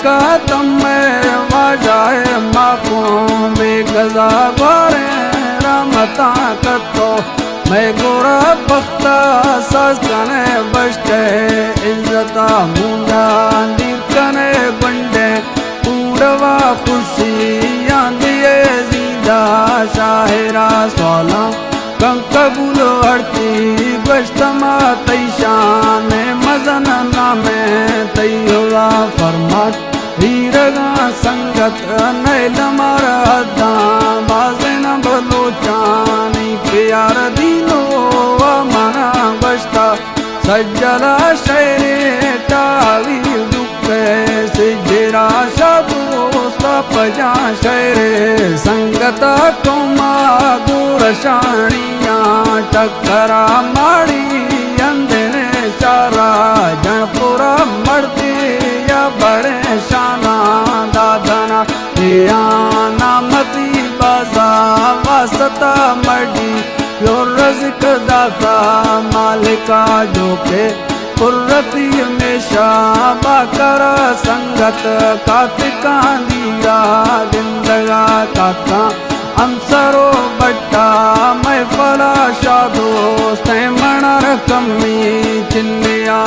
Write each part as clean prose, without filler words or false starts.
मालिका तमें वाजाए माखों में गजा बारे रामता कतो मैं गोरा बख्ता सस्तने बस्ते इज्जता मुंडा निर्कने बंडे उड़वा खुशियां दिए जिंदा शाहिरा सोला कंकबुल अर्ती बस्तमा तैशान मजन नामे तैयुवा फरमात हीरगा संगत नैल मरदा बाजन बलोचानी प्यार दिलो मना बस्ता सज्जला शहरे टावी दुखे सिजरा दोस्त पजा शहरे संगता कोमा गुरशाणिया टकरा माड़ी अंधने चारा जनपुरा मरती या बड़े शाना दादना या नामती बाजा वासता मड़ी यो रज़्क दाता मालिका जो के कुर्रती में शाबा करा संगत कातिका दीरा जिंदगा काका हमसरो बट्टा मैं फला शादोस्त मणर कमी चिन्निया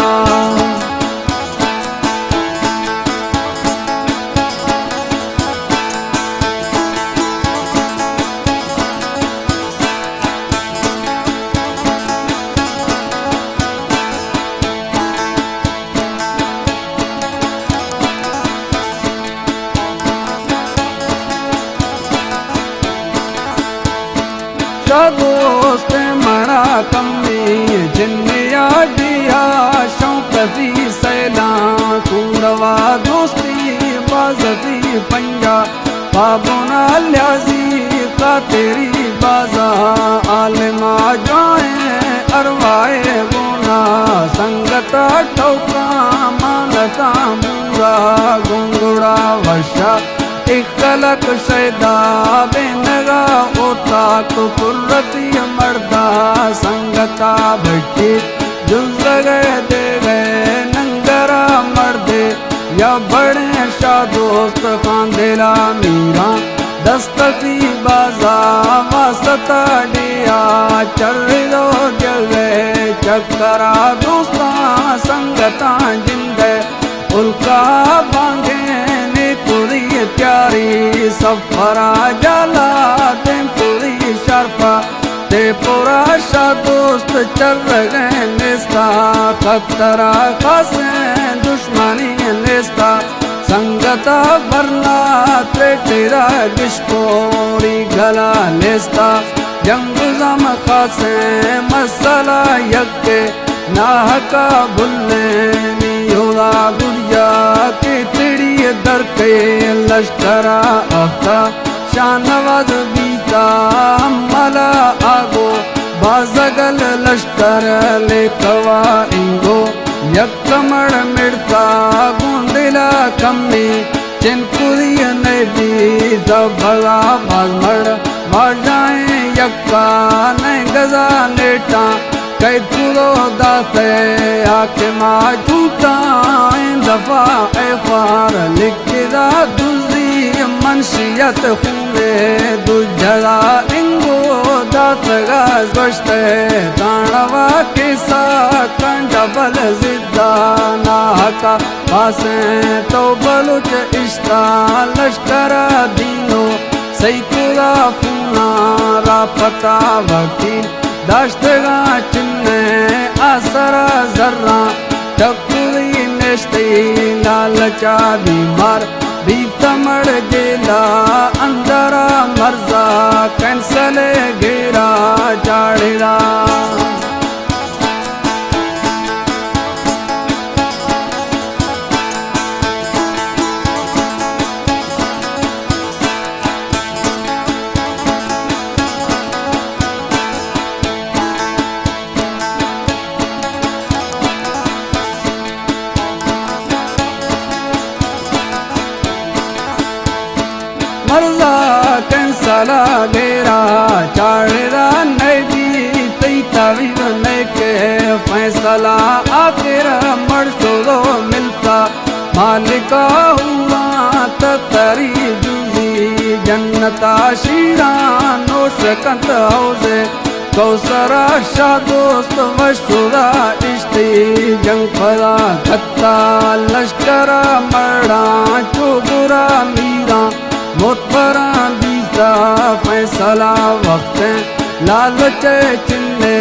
दोस्त मरा कमी जिन्निया दिया शौकती सैला कुंडवा दोस्ती बाजती पंजा बाबुना ल्याजी का तेरी बाजा आलमा जाए अरवाए गुना संगता टोका मानसा मुरा गुंगुड़ा वर्षा इकलक सैदा बेनगा ओता कुर्रती मर्दा संगता भट्टी जुज़ दे गए नंगरा मर्दे या बड़े शाह दोस्त खांदेला मीरा दस्तकी बाजा वासता डिया चर्रो जगे चक्करा दोस्ता संगता जिंदे उल्का बांगे पूरी प्यारी सफरा जाला ते पूरी शर्फा ते पूरा शाह दोस्त चल गए निस्ता खतरा खासे दुश्मनी निस्ता संगता वरना ते तेरा डिस्कोरी गला निस्ता जंग जम खासे मसला यके नाहका भुलने नियोला गुड़िया के तिड़ी दर के लश्करा आफ्ता शानवाज बीता मला आगो बाजगल लश्कर ले कवा इंगो यकमड़ मिड़ता गुंदिला कमी चिनपुरी नबी जबला बाजमड़ बाजाए यक्का नहीं गजा लेटा कैद कुलो दाते आके माँ झूठा दफा एफार लिखदा दुजी मनशियत खूने दुजला इंगो दातगा स्पष्टे ताणवा के साथ कंडबल जिद्दा नाहका पासे तो बलुच इश्ता लश्करा दीनो सैकुला फूना रापता वकील दाश्तगा चिन्ने आसरा जर्रा टकुरी नेश्ती लालचा बीमार बीतमड़ गेला अंदरा मर्जा कैंसले गेरा चाड़ेला मर्जा कैंसला गेरा चाड़ेरा नदी तई तवीब ने के फैसला आखिर मर्शो मिलता मालिका हुआ जन्नता शीरा नोश कंत हौजे कौसरा शाह दोस्त मशूरा इश्ती जंग फला खत्ता लश्करा मरड़ा चोगुरा मीरा मोतबरा दीसा फैसला वक्त लालच चिन्ने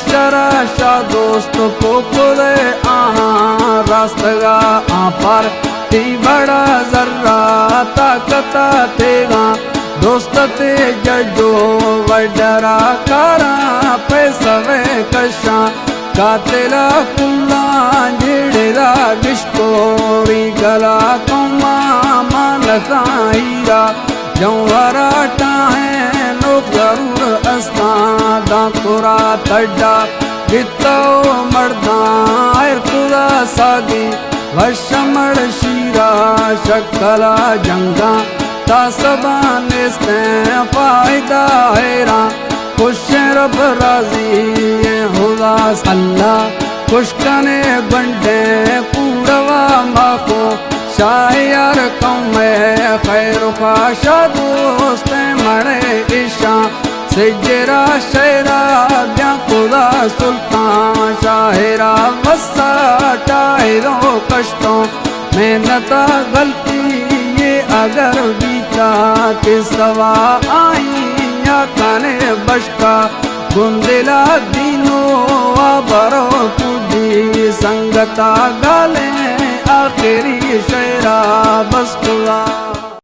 शरा शाह दोस्त पोकुले आहा रास्तगा आपार ती बड़ा जर्रा ताकता तेगा दोस्त ते जजो वडरा कारा पैसवे कशा कातिला कुल्ला झेड़ेरा बिश्कोरी गला कौमा मानसा हीरा जौहरा टाहे लोग जरूर अस्ता दांतुरा तड्डा बितो मर्दा खुदा सागी वशमड़ शीरा शक्ला जंगा तासबाने से फायदा हैरा खुश रब राजी खुदा अल्लाह खुशकने बंडे पूरवा माखो शायर कौमे खैर खाशा दोस्त मड़े ईशा सिजरा शेरा ब्या खुदा सुल्तान शाहिरा वसा टायरों कष्टों मेहनता गलती ये अगर बीता के सवा आई या काने बशका गुंदिला दीनो बरो तुझी संगता गाले आखिरी शेरा बस खुदा।